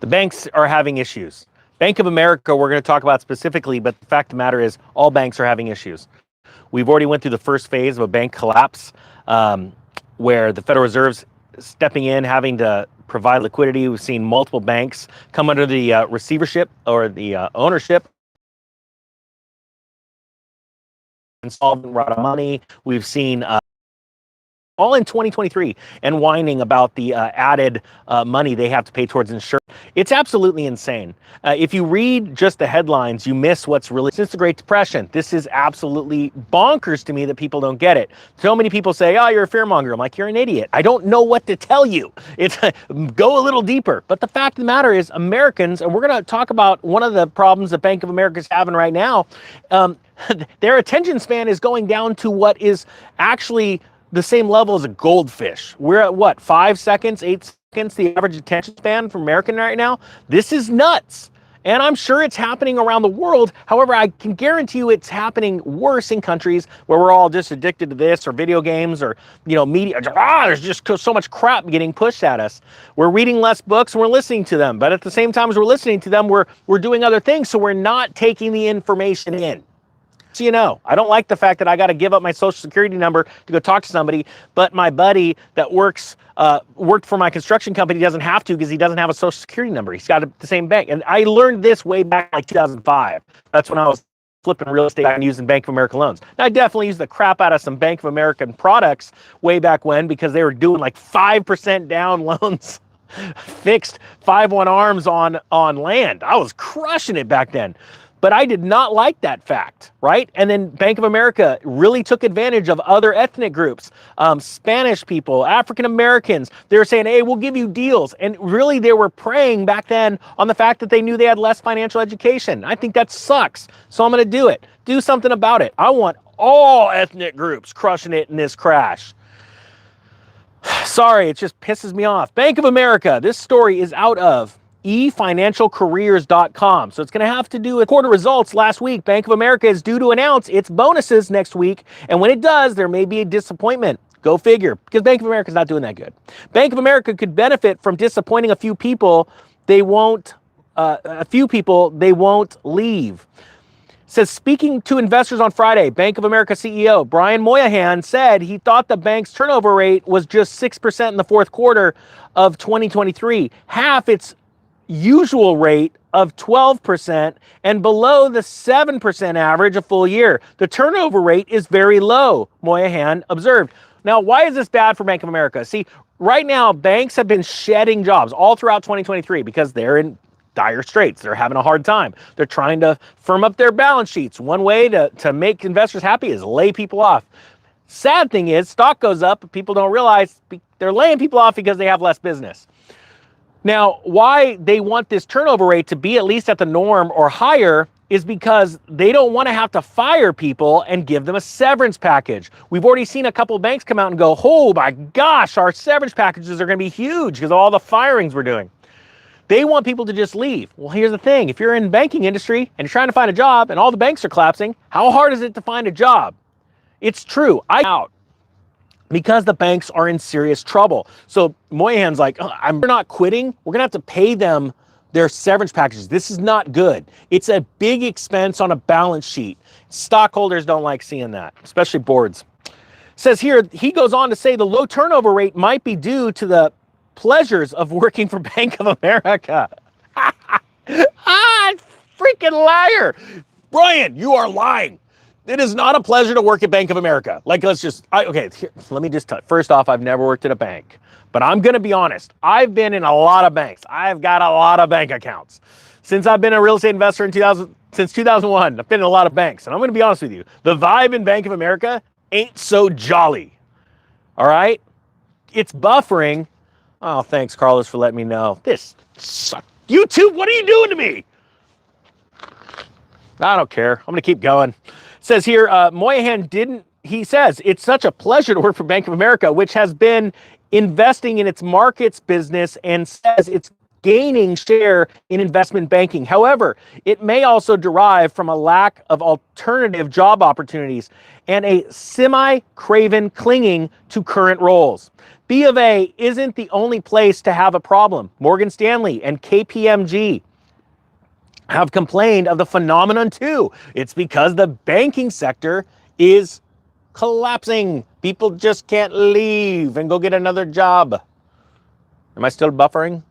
The banks are having issues. Bank of America, we're going to talk about specifically, but the fact of the matter is all banks are having issues. We've already went through the first phase of a bank collapse where the Federal Reserve's stepping in, having to provide liquidity. We've seen multiple banks come under the receivership or the ownership. Insolvent, run out of money. We've seen all in 2023 and whining about the added money they have to pay towards insurance. It's absolutely insane. If you read just the headlines, you miss what's really since the Great Depression. This is absolutely bonkers to me that people don't get it. So many people say, oh, you're a fearmonger. I'm like, you're an idiot. I don't know what to tell you. It's go a little deeper. But the fact of the matter is Americans, and we're going to talk about one of the problems that Bank of America is having right now, their attention span is going down to what is actually the same level as a goldfish. We're at what, 5 seconds, 8 seconds, the average attention span for American right now? This is nuts. And I'm sure it's happening around the world. However, I can guarantee you it's happening worse in countries where we're all just addicted to this or video games or, you know, media. There's just so much crap getting pushed at us. We're reading less books and we're listening to them. But at the same time as we're listening to them, we're doing other things. So we're not taking the information in. So, you know, I don't like the fact that I got to give up my social security number to go talk to somebody, but my buddy that worked for my construction company doesn't have to because he doesn't have a social security number. He's got the same bank. And I learned this way back like 2005. That's when I was flipping real estate and using Bank of America loans. Now, I definitely used the crap out of some Bank of American products way back when because they were doing like 5% down loans, fixed 5-1 arms on land. I was crushing it back then. But I did not like that fact, right? And then Bank of America really took advantage of other ethnic groups, Spanish people, African Americans. They were saying, hey, we'll give you deals. And really they were preying back then on the fact that they knew they had less financial education. I think that sucks. So I'm going to do it. Do something about it. I want all ethnic groups crushing it in this crash. Sorry, it just pisses me off. Bank of America, this story is out of efinancialcareers.com. So it's going to have to do with quarter results last week. Bank of America is due to announce its bonuses next week. And when it does, there may be a disappointment. Go figure, because Bank of America is not doing that good. Bank of America could benefit from disappointing a few people. They won't leave. Says, speaking to investors on Friday, Bank of America CEO Brian Moynihan said he thought the bank's turnover rate was just 6% in the fourth quarter of 2023, half its usual rate of 12% and below the 7% average a full year. The turnover rate is very low, Moynihan observed. Now, why is this bad for Bank of America? See, right now, banks have been shedding jobs all throughout 2023 because they're in dire straits. They're having a hard time. They're trying to firm up their balance sheets. One way to make investors happy is lay people off. Sad thing is, stock goes up, but people don't realize they're laying people off because they have less business. Now, why they want this turnover rate to be at least at the norm or higher is because they don't want to have to fire people and give them a severance package. We've already seen a couple of banks come out and go, oh my gosh, our severance packages are going to be huge because of all the firings we're doing. They want people to just leave. Well, here's the thing. If you're in the banking industry and you're trying to find a job and all the banks are collapsing, how hard is it to find a job? It's true. I'm out. Because the banks are in serious trouble. So Moynihan's like, we're not quitting. We're going to have to pay them their severance packages. This is not good. It's a big expense on a balance sheet. Stockholders don't like seeing that, especially boards. Says here, he goes on to say the low turnover rate might be due to the pleasures of working for Bank of America. Freaking liar. Brian, you are lying. It is not a pleasure to work at Bank of America. Like, let's just, okay, here, let me just, first off, I've never worked at a bank, but I'm going to be honest. I've been in a lot of banks. I've got a lot of bank accounts. Since I've been a real estate investor since 2001, I've been in a lot of banks. And I'm going to be honest with you. The vibe in Bank of America ain't so jolly. All right? It's buffering. Oh, thanks, Carlos, for letting me know. This sucks. YouTube, what are you doing to me? I don't care. I'm going to keep going. Says here, Moynihan he says, it's such a pleasure to work for Bank of America, which has been investing in its markets business and says it's gaining share in investment banking. However, it may also derive from a lack of alternative job opportunities and a semi-craven clinging to current roles. B of A isn't the only place to have a problem. Morgan Stanley and KPMG have complained of the phenomenon too. It's because the banking sector is collapsing. People just can't leave and go get another job. Am I still buffering?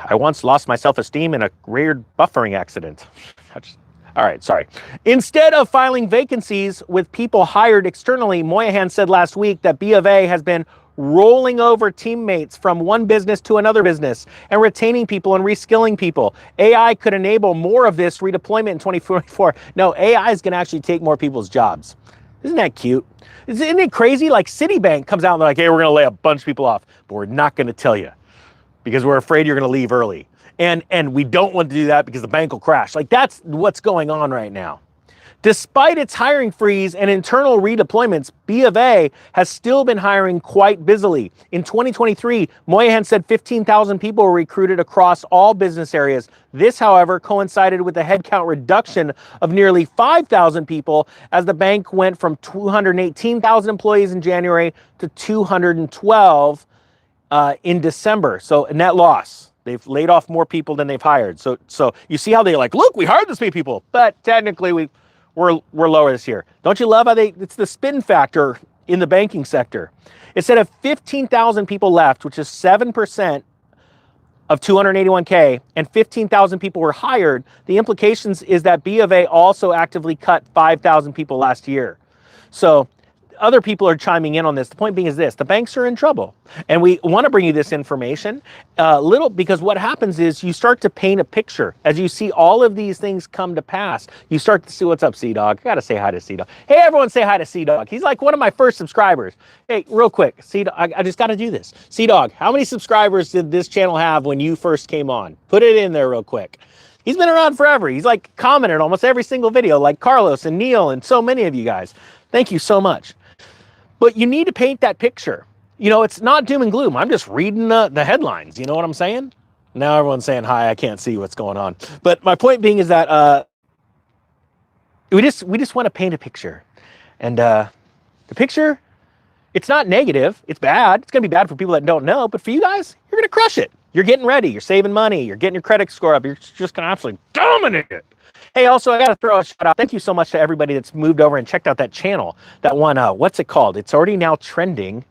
I once lost my self-esteem in a weird buffering accident. All right, sorry. Instead of filing vacancies with people hired externally, Moynihan said last week that B of A has been rolling over teammates from one business to another business and retaining people and reskilling people. AI could enable more of this redeployment in 2044. No, AI is going to actually take more people's jobs. Isn't that cute? Isn't it crazy? Like Citibank comes out and they're like, hey, we're going to lay a bunch of people off, but we're not going to tell you because we're afraid you're going to leave early. And we don't want to do that because the bank will crash. Like that's what's going on right now. Despite its hiring freeze and internal redeployments, B of A has still been hiring quite busily. In 2023, Moynihan said 15,000 people were recruited across all business areas. This, however, coincided with a headcount reduction of nearly 5,000 people as the bank went from 218,000 employees in January to 212 in December. So a net loss. They've laid off more people than they've hired. So you see how they're like, look, we hired this many people, but technically we're lower this year. Don't you love how it's the spin factor in the banking sector. It said if 15,000 people left, which is 7% of 281K, and 15,000 people were hired, the implications is that B of A also actively cut 5,000 people last year. So other people are chiming in on this. The point being is this: the banks are in trouble. And we want to bring you this information because what happens is you start to paint a picture. As you see all of these things come to pass, you start to see what's up, Sea-Dog. I got to say hi to Sea-Dog. Hey, everyone say hi to Sea-Dog. He's like one of my first subscribers. Hey, real quick, Sea-Dog, I just got to do this. Sea-Dog, how many subscribers did this channel have when you first came on? Put it in there real quick. He's been around forever. He's like commented almost every single video, like Carlos and Neil and so many of you guys. Thank you so much. But you need to paint that picture. You know, it's not doom and gloom. I'm just reading the headlines. You know what I'm saying? Now everyone's saying hi. I can't see what's going on. But my point being is that we just want to paint a picture. And the picture, it's not negative. It's bad. It's going to be bad for people that don't know. But for you guys, you're going to crush it. You're getting ready. You're saving money. You're getting your credit score up. You're just going to absolutely dominate it. Hey, also, I got to throw a shout out. Thank you so much to everybody that's moved over and checked out that channel. That one, what's it called? It's already now trending.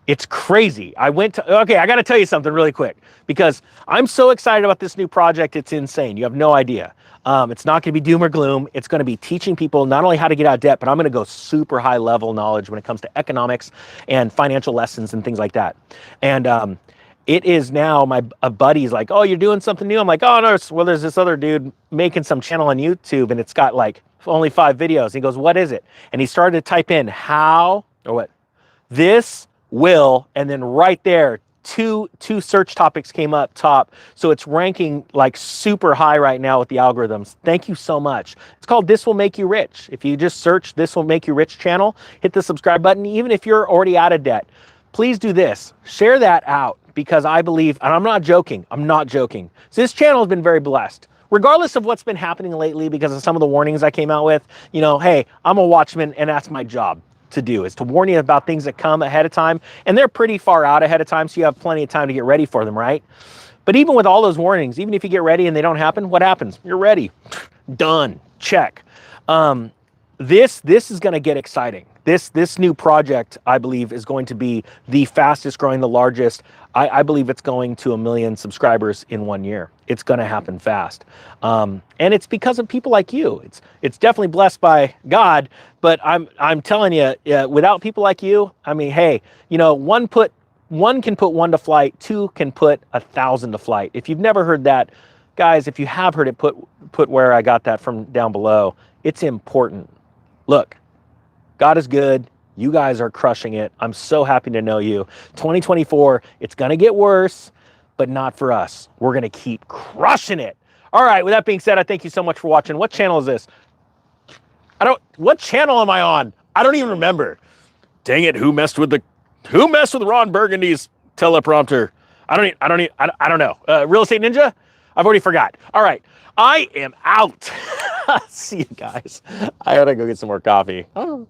It's crazy. Okay, I got to tell you something really quick because I'm so excited about this new project. It's insane. You have no idea. It's not going to be doom or gloom. It's going to be teaching people not only how to get out of debt, but I'm going to go super high level knowledge when it comes to economics and financial lessons and things like that. And it is now a buddy's like, oh, you're doing something new. I'm like, oh, no, well, there's this other dude making some channel on YouTube and it's got like only 5 videos. He goes, what is it? And he started to type in how or what this will, and then right there, two search topics came up top. So it's ranking like super high right now with the algorithms. Thank you so much. It's called This Will Make You Rich. If you just search This Will Make You Rich channel, hit the subscribe button. Even if you're already out of debt, please do this. Share that out because I believe, and I'm not joking. So this channel has been very blessed. Regardless of what's been happening lately because of some of the warnings I came out with, you know, hey, I'm a watchman and that's my job to do, is to warn you about things that come ahead of time, and they're pretty far out ahead of time, so you have plenty of time to get ready for them, right? But even with all those warnings, even if you get ready and they don't happen, what happens? You're ready. Done. Check. This is going to get exciting. This new project, I believe, is going to be the fastest growing, the largest. I believe it's going to 1 million subscribers in 1 year. It's going to happen fast. And it's because of people like you. It's definitely blessed by God, but I'm telling you, without people like you, I mean, hey, you know, one can put 1 to flight, 2 can put 1,000 to flight. If you've never heard that, guys, if you have heard it, put where I got that from down below. It's important. Look, God is good. You guys are crushing it. I'm so happy to know you. 2024, it's going to get worse, but not for us. We're going to keep crushing it. All right, with that being said, I thank you so much for watching. What channel is this? What channel am I on? I don't even remember. Dang it, who messed with Ron Burgundy's teleprompter? I don't know. Real Estate Ninja? I've already forgot. All right. I am out. See you guys. I gotta go get some more coffee. Oh.